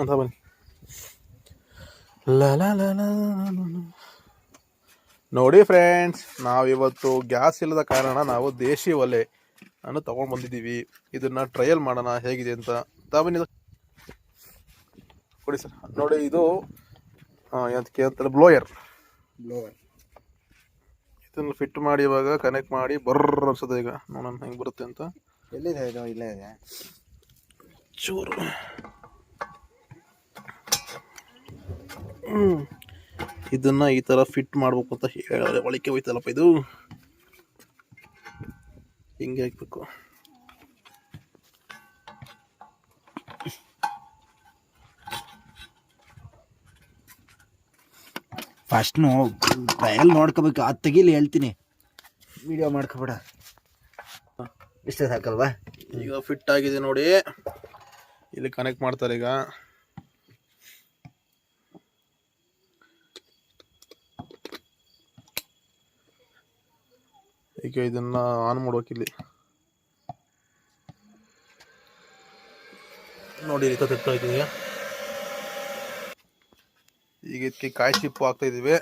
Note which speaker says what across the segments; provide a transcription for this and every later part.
Speaker 1: ಅಂತ ಬನ್ನಿ. ಲ ಲ ಲ ಲ ಲ ಲ. ನೋಡಿ ಫ್ರೆಂಡ್ಸ್, ನಾವಿವತ್ತು ಗ್ಯಾಸ್ ಇಲ್ಲದ ಕಾರಣ ನಾವು ದೇಶಿ ಒಲೆ ಅನ್ನು ತಗೊಂಡು ಬಂದಿದ್ದೀವಿ. ಇದನ್ನ ಟ್ರಯಲ್ ಮಾಡೋಣ ಹೇಗಿದೆ ಅಂತ. ಬನ್ನಿ ಕೊಡಿ ಸರ್. ನೋಡಿ ಇದು ಅದಕ್ಕೆ ಅಂತಾರೆ ಬ್ಲೋಯರ್. ಇದನ್ನು ಫಿಟ್ ಮಾಡಿ ಇವಾಗ ಕನೆಕ್ಟ್ ಮಾಡಿ ಬರ್ರ ಅನ್ಸೋದು. ಈಗ ನೋಡೋಣ ಹೆಂಗೆ ಬರುತ್ತೆ ಅಂತ.
Speaker 2: ಎಲ್ಲಿದೆ ಇದು? ಇಲ್ಲೇ ಇದೆ
Speaker 1: ಚೂರು. ಇದನ್ನ ಈ ತರ ಫಿಟ್ ಮಾಡ್ಬೇಕು ಅಂತ ಹೇಳಿದ್ರೆ ಒಳಕ್ಕೆ ಹೋಯ್ತಲ್ಲಪ್ಪ. ಇದು ಹಿಂಗೆ ಹಾಕ್ಬೇಕು.
Speaker 2: ಫಸ್ಟ್ ಟ್ರಯಲ್ ನೋಡ್ಕೋಬೇಕು. ಅದು ತೆಗೀಲಿ ಹೇಳ್ತೀನಿ, ವಿಡಿಯೋ ಮಾಡ್ಕೋಬೇಡ. ಇಷ್ಟೇ ಸಾಕಲ್ವಾ?
Speaker 1: ಈಗ ಫಿಟ್ ಆಗಿದೆ ನೋಡಿ. ಇಲ್ಲಿ ಕನೆಕ್ಟ್ ಮಾಡ್ತಾರೆ. ಈಗ ಇದನ್ನ ಆನ್ ಮಾಡ್ಬೇಕಿಲ್ಲಿ ನೋಡಿ. ಈ ತರ ತಿರ್ತಾ ಇದೀವಿ. ಈಗ ಇದಕ್ಕೆ ಕಾಯಿ ಚಿಪ್ಪು ಹಾಕ್ತಾ ಇದೀವಿ.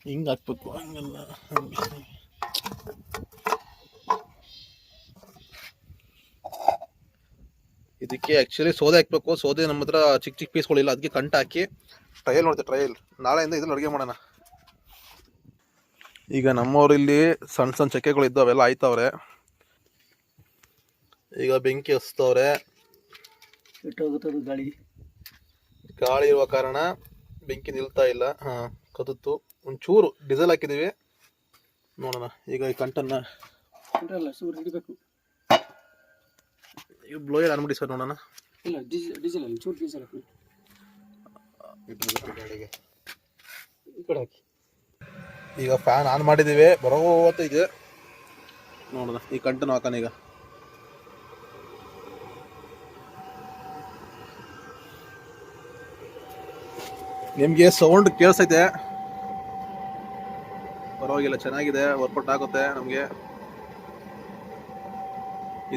Speaker 1: ಹಿಂಗೆ ಹಾಕ್ಬೇಕು, ಹಂಗೆಲ್ಲ. ಇದಕ್ಕೆ ಆ್ಯಕ್ಚುಲಿ ಸೌದೆ ಹಾಕ್ಬೇಕು. ಸೌದೆ ನಮ್ಮ ಹತ್ರ ಚಿಕ್ಕ ಚಿಕ್ಕ ಪೀಸ್ಗಳಿಲ್ಲ, ಅದಕ್ಕೆ ಕಂಟು ಹಾಕಿ ಟ್ರಯಲ್ ನೋಡ್ತೀವಿ. ಟ್ರಯಲ್ ನಾಳೆಯಿಂದ ಇದ್ರಲ್ಲಿ ಅಡುಗೆ ಮಾಡೋಣ. ಈಗ ನಮ್ಮವ್ರು ಇಲ್ಲಿ ಸಣ್ಣ ಸಣ್ಣ ಚಕ್ಕೆಗಳಿದ್ದು ಅವೆಲ್ಲ ಆಯ್ತವ್ರೆ. ಈಗ ಬೆಂಕಿ ಹಚ್ತವ್ರೆ. ಗಾಳಿ ಇರುವ ಕಾರಣ ಬೆಂಕಿ ನಿಲ್ತಾ ಇಲ್ಲ. ಕದುತ್ತು ಒಂಚೂರು ಡೀಸೆಲ್ ಹಾಕಿದೀವಿ. ನೋಡೋಣ ಈಗ ಈ ಕಂಟನ್ನ ಈಗ ಬ್ಲೋಯರ್ ಆನ್ ಮಾಡಿ ಸರ್. ನೋಡೋಣ. ಈಗ ಫ್ಯಾನ್ ಆನ್ ಮಾಡಿದೀವಿ. ಬರೋತ ಇದೆ. ನೋಡೋಣ ಈ ಕಂಟನ್ನು ಹಾಕೋಣ. ಈಗ ನಿಮ್ಗೆ ಸೌಂಡ್ ಕೇಳಿಸೈತೆ? ಪರವಾಗಿಲ್ಲ, ಚೆನ್ನಾಗಿದೆ, ವರ್ಕೌಟ್ ಆಗುತ್ತೆ ನಮಗೆ.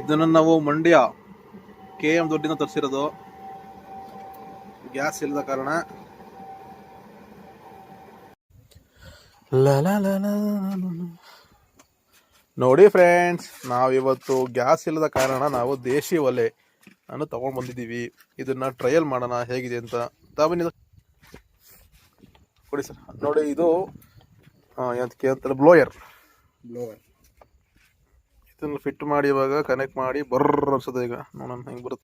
Speaker 1: ಇದನ್ನು ನಾವು ಮಂಡ್ಯ KM ದೊಡ್ಡಿನ ತರಿಸಿರೋದು. ಗ್ಯಾಸ್ ಇಲ್ಲದ ಕಾರಣ. ನೋಡಿ ಫ್ರೆಂಡ್ಸ್, ನಾವಿವತ್ತು ಗ್ಯಾಸ್ ಇಲ್ಲದ ಕಾರಣ ನಾವು ದೇಶಿ ಒಲೆ ಅನ್ನು ತಗೊಂಡು ಬಂದಿದ್ದೀವಿ. ಇದನ್ನ ಟ್ರಯಲ್ ಮಾಡೋಣ ಹೇಗಿದೆ ಅಂತ. ಬನ್ನಿ ಕೊಡಿ ಸರ್. ನೋಡಿ ಇದು ಅದಕ್ಕೆ ಅಂತಾರೆ ಬ್ಲೋಯರ್. ಇದನ್ನು ಫಿಟ್ ಮಾಡಿ ಇವಾಗ ಕನೆಕ್ಟ್ ಮಾಡಿ ಬರ್ರ ಅನ್ಸೋದು. ಈಗ ನೋಡೋಣ ಹೆಂಗೆ ಬರುತ್ತೆ.